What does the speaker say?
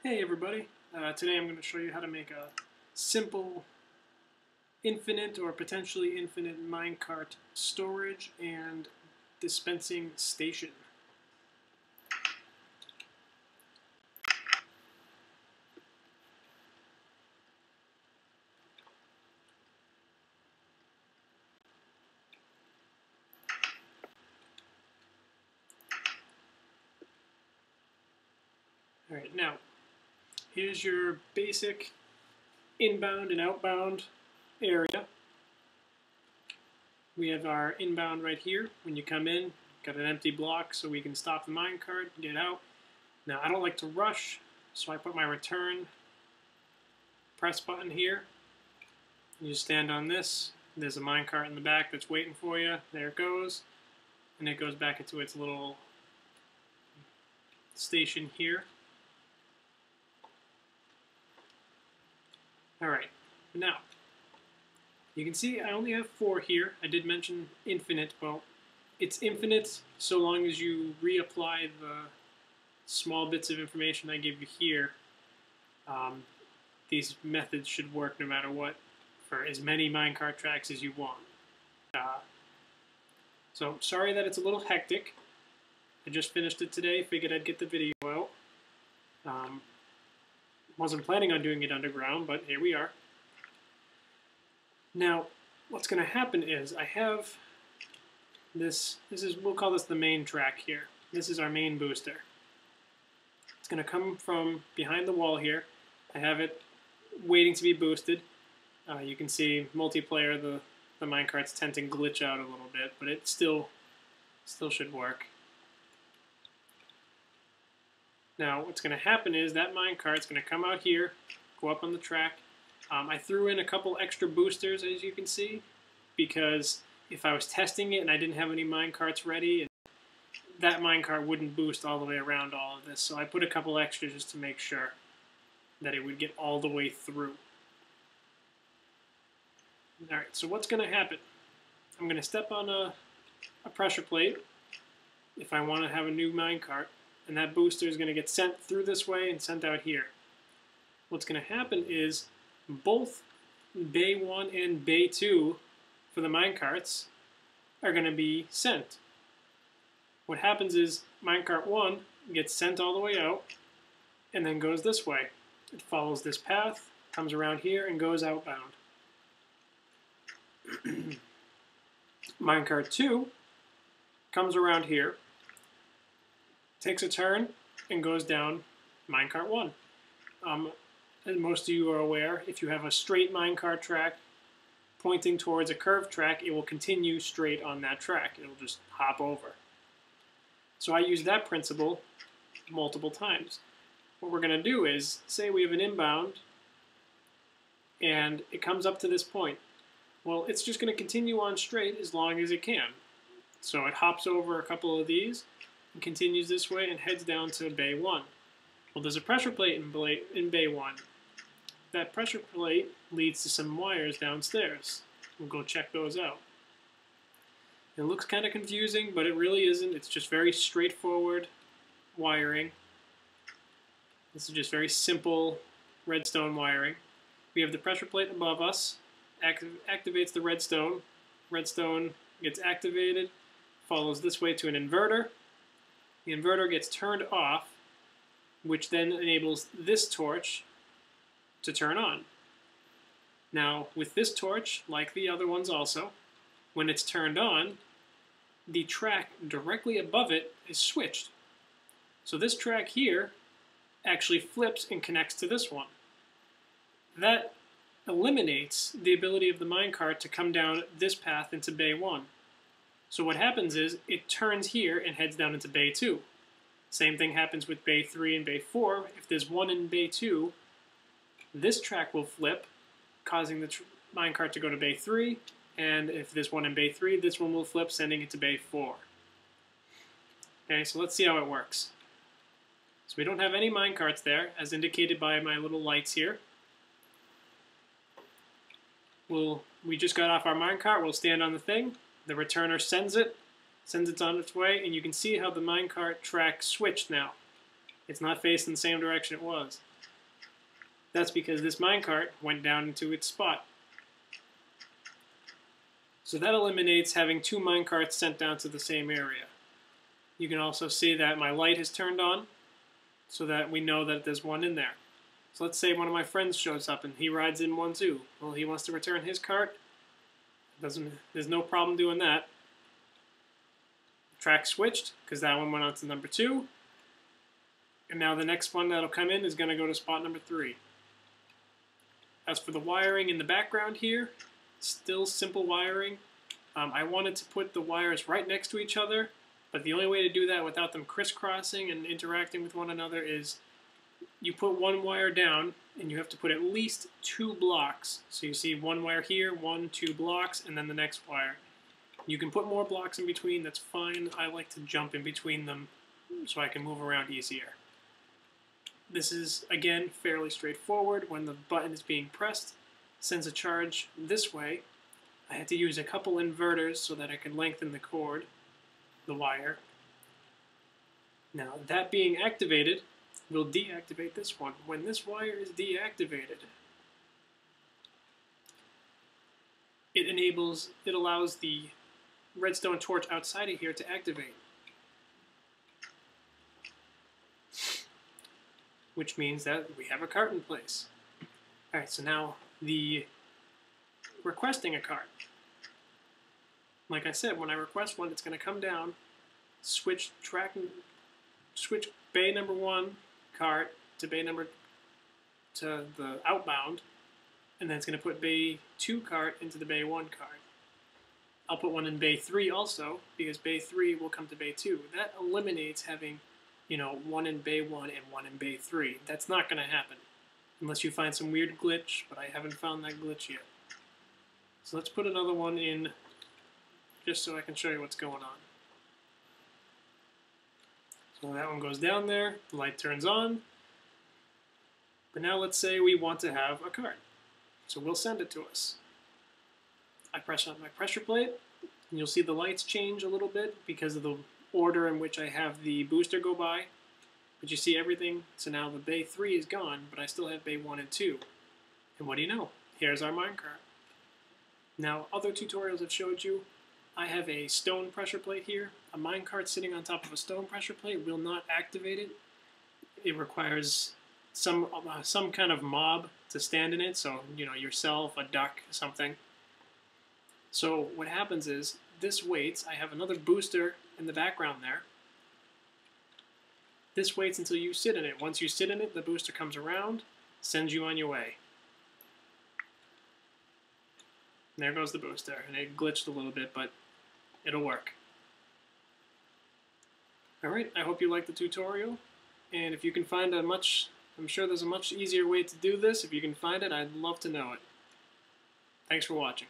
Hey everybody, today I'm going to show you how to make a simple infinite or potentially infinite minecart storage and dispensing station. Alright, now here's your basic inbound and outbound area. We have our inbound right here. When you come in, got an empty block so we can stop the minecart and get out. Now I don't like to rush, so I put my return press button here. You stand on this. There's a minecart in the back that's waiting for you. There it goes. And it goes back into its little station here. Alright, now, you can see I only have 4 here. I did mention infinite. Well, it's infinite so long as you reapply the small bits of information I give you here. These methods should work no matter what for as many minecart tracks as you want. So, sorry that it's a little hectic. I just finished it today, figured I'd get the video out. Wasn't planning on doing it underground, but here we are. Now, what's going to happen is I have we'll call this the main track here. This is our main booster. It's going to come from behind the wall here. I have it waiting to be boosted. You can see multiplayer, the minecarts tend to glitch out a little bit, but it still should work. Now, what's going to happen is that minecart's going to come out here, go up on the track. I threw in a couple extra boosters, as you can see, because if I was testing it and I didn't have any minecarts ready, that minecart wouldn't boost all the way around all of this. So I put a couple extras just to make sure that it would get all the way through. Alright, so what's going to happen? I'm going to step on a pressure plate if I want to have a new minecart. And that booster is going to get sent through this way and sent out here. What's going to happen is both Bay 1 and Bay 2 for the minecarts are going to be sent. What happens is minecart 1 gets sent all the way out and then goes this way. It follows this path, comes around here, and goes outbound. Minecart 2 comes around here, takes a turn, and goes down minecart 1. As most of you are aware, if you have a straight minecart track pointing towards a curved track, it will continue straight on that track. It'll just hop over. So I use that principle multiple times. What we're going to do is, say we have an inbound, and it comes up to this point. Well, it's just going to continue on straight as long as it can. So it hops over a couple of these, and continues this way and heads down to Bay 1. Well, there's a pressure plate in Bay 1. That pressure plate leads to some wires downstairs. We'll go check those out. It looks kind of confusing, but it really isn't. It's just very straightforward wiring. This is just very simple redstone wiring. We have the pressure plate above us. Activates the redstone. Redstone gets activated, follows this way to an inverter. The inverter gets turned off, which then enables this torch to turn on. Now, with this torch, like the other ones also, when it's turned on, the track directly above it is switched. So this track here actually flips and connects to this one. That eliminates the ability of the minecart to come down this path into Bay 1. So what happens is, it turns here and heads down into Bay 2. Same thing happens with Bay 3 and Bay 4. If there's one in Bay 2, this track will flip, causing the minecart to go to Bay 3, and if there's one in Bay 3, this one will flip, sending it to Bay 4. Okay, so let's see how it works. So we don't have any minecarts there, as indicated by my little lights here. We just got off our minecart, we'll stand on the thing. The returner sends it on its way, and you can see how the minecart track switched now. It's not facing the same direction it was. That's because this minecart went down into its spot. So that eliminates having two minecarts sent down to the same area. You can also see that my light has turned on, so that we know that there's one in there. So let's say one of my friends shows up and he rides in one too. Well, he wants to return his cart. There's no problem doing that. Track switched, because that one went on to number 2. And now the next one that'll come in is going to go to spot number 3. As for the wiring in the background here, still simple wiring. I wanted to put the wires right next to each other, but the only way to do that without them crisscrossing and interacting with one another is you put one wire down, and you have to put at least 2 blocks. So you see one wire here, 1, 2 blocks, and then the next wire. You can put more blocks in between, that's fine. I like to jump in between them so I can move around easier. This is, again, fairly straightforward. When the button is being pressed, it sends a charge this way. I had to use a couple inverters so that I could lengthen the cord, the wire. Now, that being activated will deactivate this one. When this wire is deactivated, it allows the redstone torch outside of here to activate. Which means that we have a cart in place. Alright, so now the requesting a cart. Like I said, when I request one, it's going to come down, switch bay number 1 cart to the outbound, and then it's going to put bay 2 cart into the bay 1 cart. I'll put one in bay 3 also, because bay 3 will come to bay 2. That eliminates having, one in bay 1 and one in bay 3. That's not going to happen, unless you find some weird glitch, but I haven't found that glitch yet. So let's put another one in, just so I can show you what's going on. So that one goes down there, the light turns on. But now let's say we want to have a cart. So we'll send it to us. I press on my pressure plate, and you'll see the lights change a little bit because of the order in which I have the booster go by. But you see everything, so now the bay 3 is gone, but I still have bay 1 and 2. And what do you know? Here's our minecart. Now, other tutorials have showed you, I have a stone pressure plate here. A minecart sitting on top of a stone pressure plate will not activate it. It requires some kind of mob to stand in it, so, yourself, a duck, something. So what happens is, this waits. I have another booster in the background there. This waits until you sit in it. Once you sit in it, the booster comes around, sends you on your way. There goes the booster, and it glitched a little bit, but it'll work. Alright, I hope you liked the tutorial, and if you can find I'm sure there's a much easier way to do this. If you can find it, I'd love to know it. Thanks for watching.